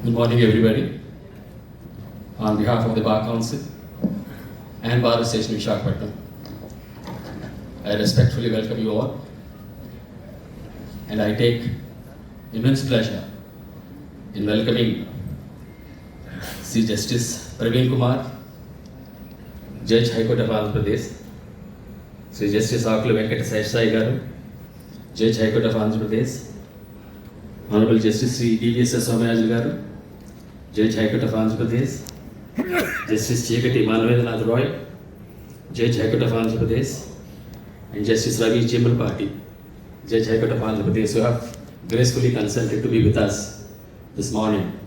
Good morning, everybody. On behalf of the Bar Council and Bar Association Visakhapatnam, I respectfully welcome you all, and I take immense pleasure in welcoming Chief Justice Praveen Kumar, Judge High Court of Andhra Pradesh, Chief Justice Akula Venkata Seshai Garu, Judge High Court of Andhra Pradesh, Honorable Justice Sri D.V.S. Somayaju Garu, Judge High Court of Andhra Pradesh, Justice Chekati Manavedranath Roy, Judge High Court of Andhra Pradesh, and Justice Ravi Chembalpati, Judge High Court of Andhra Pradesh, who have gracefully consented to be with us this morning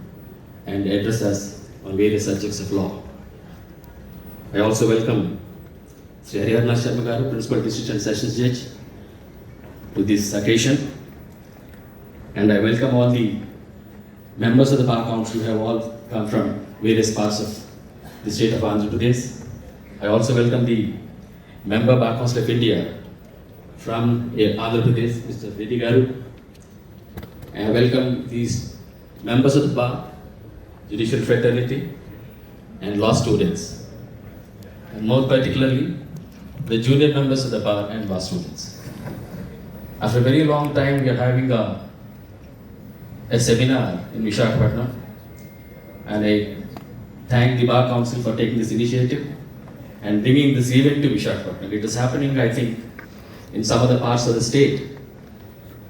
and address us on various subjects of law. I also welcome Sri Hariharna Sharma Garu, Principal District and Sessions Judge, to this occasion, and I welcome all the members of the Bar Council who have all come from various parts of the state of Andhra Pradesh. I also welcome the Member Bar Council of India from Andhra Pradesh, Mr. Reddy Garu. And I welcome these members of the Bar, Judicial Fraternity, and law students, and more particularly the junior members of the Bar and law students. After a very long time, we are having a seminar in Visakhapatnam, and I thank the Bar Council for taking this initiative and bringing this event to Visakhapatnam. It is happening, I think, in some other parts of the state,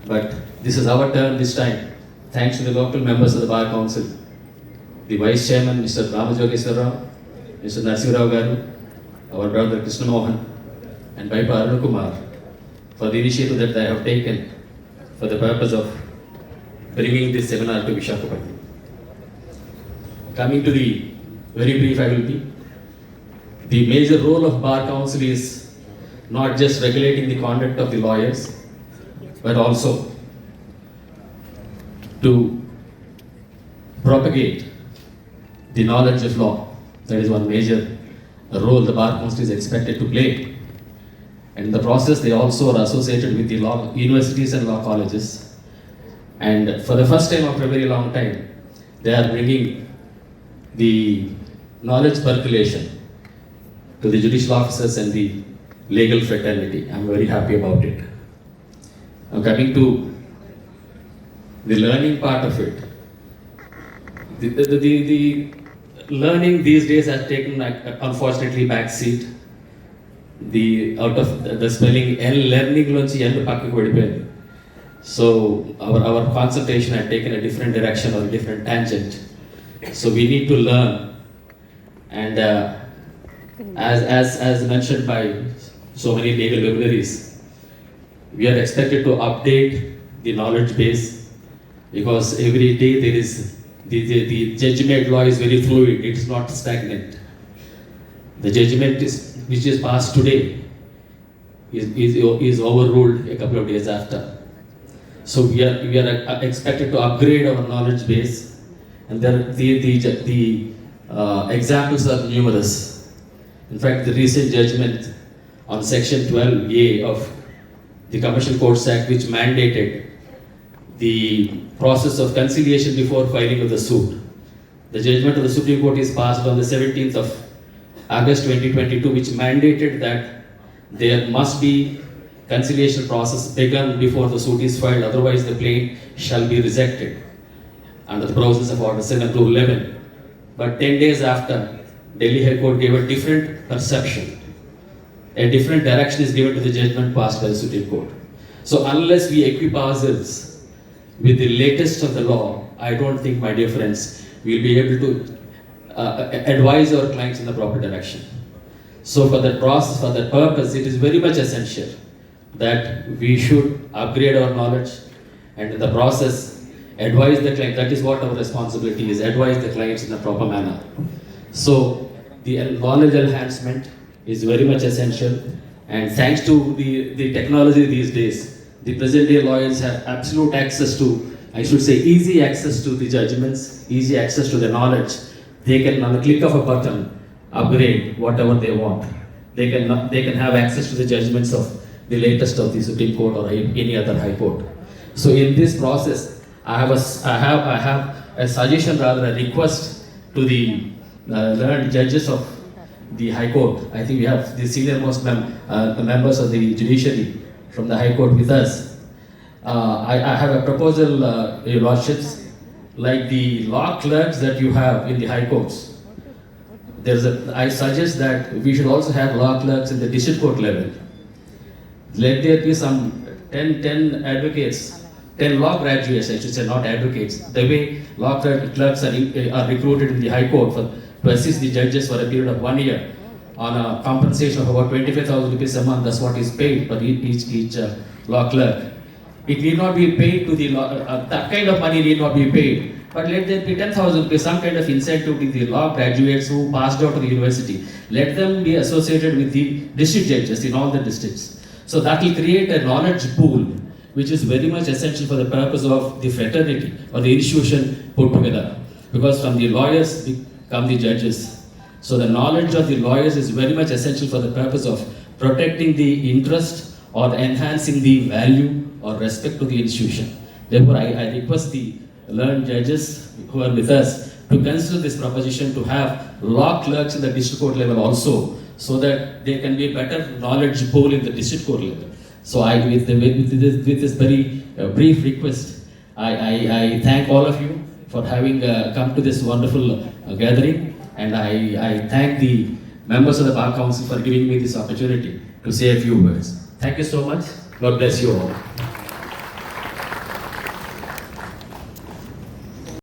but this is our turn this time, thanks to the local members of the Bar Council, the Vice Chairman, Mr. Ramajogeswar Rao, Mr. Narsimha Garu, our brother Krishna Mohan, and Bhai Arun Kumar, for the initiative that they have taken for the purpose of bringing this seminar to Visakhapatnam. Coming to the very brief, I will be. The major role of Bar Council is not just regulating the conduct of the lawyers, but also to propagate the knowledge of law. That is one major role the Bar Council is expected to play. And in the process, they also are associated with the law universities and law colleges. And for the first time after a very long time, they are bringing the knowledge percolation to the judicial officers and the legal fraternity. I'm very happy about it. Now coming to the learning part of it, the learning these days has taken, unfortunately, back seat. Out of the spelling learning lonchi end pakku padipoyindi. So our concentration had taken a different direction or a different tangent. So we need to learn, and as mentioned by so many legal luminaries, we are expected to update the knowledge base, because every day there is the judgment law is very fluid. It is not stagnant. The judgment which is passed today is overruled a couple of days after. So we are expected to upgrade our knowledge base, and the examples are numerous. In fact, the recent judgment on Section 12A of the Commercial Courts Act, which mandated the process of conciliation before filing of the suit. The judgment of the Supreme Court is passed on the 17th of August 2022, which mandated that there must be conciliation process begun before the suit is filed, otherwise the claim shall be rejected under the provisions of Order 7 to 11. But 10 days after, Delhi High Court gave a different perception. A different direction is given to the judgment passed by the Supreme Court. So unless we equip ourselves with the latest of the law, I don't think, my dear friends, we'll be able to advise our clients in the proper direction. So for that process, for that purpose, it is very much essential that we should upgrade our knowledge, and in the process advise the client. That is what our responsibility is, advise the clients in a proper manner. So the knowledge enhancement is very much essential, and thanks to the technology these days, the present day lawyers have absolute access to, I should say, easy access to the judgments, easy access to the knowledge. They can, on the click of a button, upgrade whatever they want. They can have access to the judgments of the latest of the Supreme Court or any other High Court. So in this process, I have a suggestion, rather a request to the learned judges of the High Court. I think we have the senior most members of the judiciary from the High Court with us. I have a proposal, Your Lordships, like the law clerks that you have in the High Courts. I suggest that we should also have law clerks in the district court level. Let there be some 10 advocates, 10 law graduates, I should say, not advocates. The way law clerks are recruited in the High Court to assist the judges for a period of 1 year on a compensation of about 25,000 rupees a month. That's what is paid for each law clerk. It need not be paid to the law, that kind of money need not be paid. But let there be 10,000 rupees, some kind of incentive to the law graduates who passed out of the university. Let them be associated with the district judges in all the districts. So that will create a knowledge pool, which is very much essential for the purpose of the fraternity or the institution put together. Because from the lawyers come the judges. So the knowledge of the lawyers is very much essential for the purpose of protecting the interest or enhancing the value or respect to the institution. Therefore, I request the learned judges who are with us to consider this proposition to have law clerks in the district court level also, so that there can be a better knowledge pool in the district court level. So with this very brief request, I thank all of you for having come to this wonderful gathering, and I thank the members of the Bar Council for giving me this opportunity to say a few words. Thank you so much. God bless you all.